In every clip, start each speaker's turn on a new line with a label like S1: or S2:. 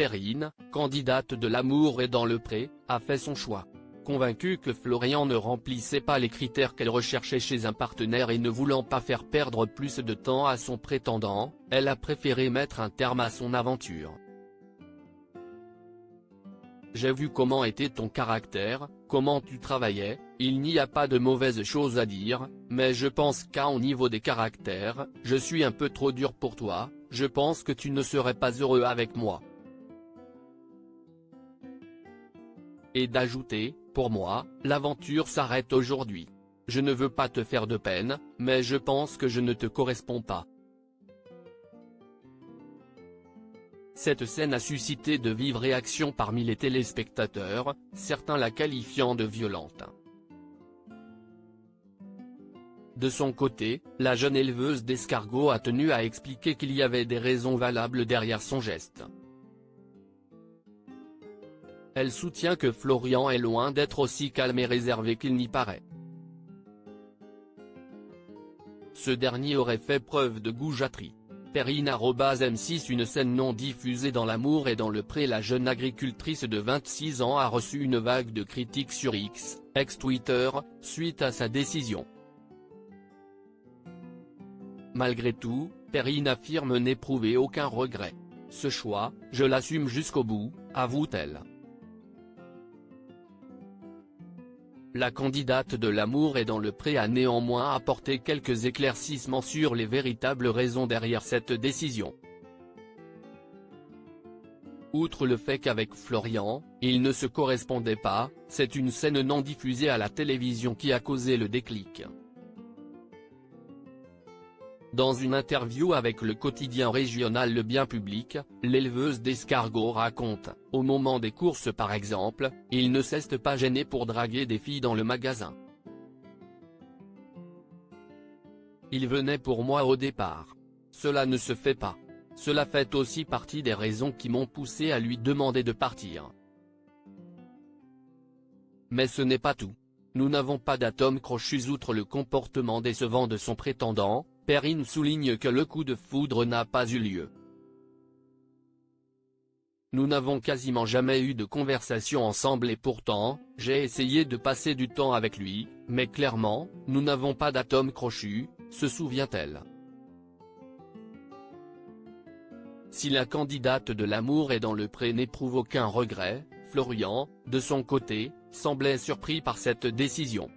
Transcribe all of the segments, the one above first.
S1: Perrine, candidate de L'amour est dans le pré, a fait son choix. Convaincue que Florian ne remplissait pas les critères qu'elle recherchait chez un partenaire et ne voulant pas faire perdre plus de temps à son prétendant, elle a préféré mettre un terme à son aventure. J'ai vu comment était ton caractère, comment tu travaillais, il n'y a pas de mauvaises choses à dire, mais je pense qu'au niveau des caractères, je suis un peu trop dur pour toi, je pense que tu ne serais pas heureux avec moi. Et d'ajouter, pour moi, l'aventure s'arrête aujourd'hui. Je ne veux pas te faire de peine, mais je pense que je ne te corresponds pas. Cette scène a suscité de vives réactions parmi les téléspectateurs, certains la qualifiant de violente. De son côté, la jeune éleveuse d'escargots a tenu à expliquer qu'il y avait des raisons valables derrière son geste. Elle soutient que Florian est loin d'être aussi calme et réservé qu'il n'y paraît. Ce dernier aurait fait preuve de goujaterie. Perrine @M6 Une scène non diffusée dans L'amour est dans le pré. La jeune agricultrice de 26 ans a reçu une vague de critiques sur X, ex-Twitter, suite à sa décision. Malgré tout, Perrine affirme n'éprouver aucun regret. Ce choix, je l'assume jusqu'au bout, avoue-t-elle. La candidate de L'amour est dans le pré a néanmoins apporté quelques éclaircissements sur les véritables raisons derrière cette décision. Outre le fait qu'avec Florian, ils ne se correspondaient pas, c'est une scène non diffusée à la télévision qui a causé le déclic. Dans une interview avec le quotidien régional Le Bien Public, l'éleveuse d'escargots raconte, au moment des courses par exemple, il ne s'est pas gêné pour draguer des filles dans le magasin. Il venait pour moi au départ. Cela ne se fait pas. Cela fait aussi partie des raisons qui m'ont poussé à lui demander de partir. Mais ce n'est pas tout. Nous n'avons pas d'atomes crochus. Outre le comportement décevant de son prétendant, Perrine souligne que le coup de foudre n'a pas eu lieu. Nous n'avons quasiment jamais eu de conversation ensemble et pourtant, j'ai essayé de passer du temps avec lui, mais clairement, nous n'avons pas d'atomes crochus, se souvient-elle. Si la candidate de L'amour est dans le pré n'éprouve aucun regret, Florian, de son côté, semblait surpris par cette décision.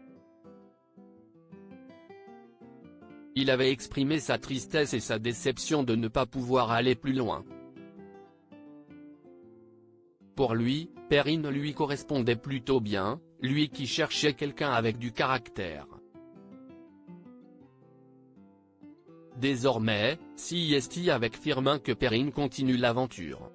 S1: Il avait exprimé sa tristesse et sa déception de ne pas pouvoir aller plus loin. Pour lui, Perrine lui correspondait plutôt bien, lui qui cherchait quelqu'un avec du caractère. Désormais, CST avec Firmin que Perrine continue l'aventure.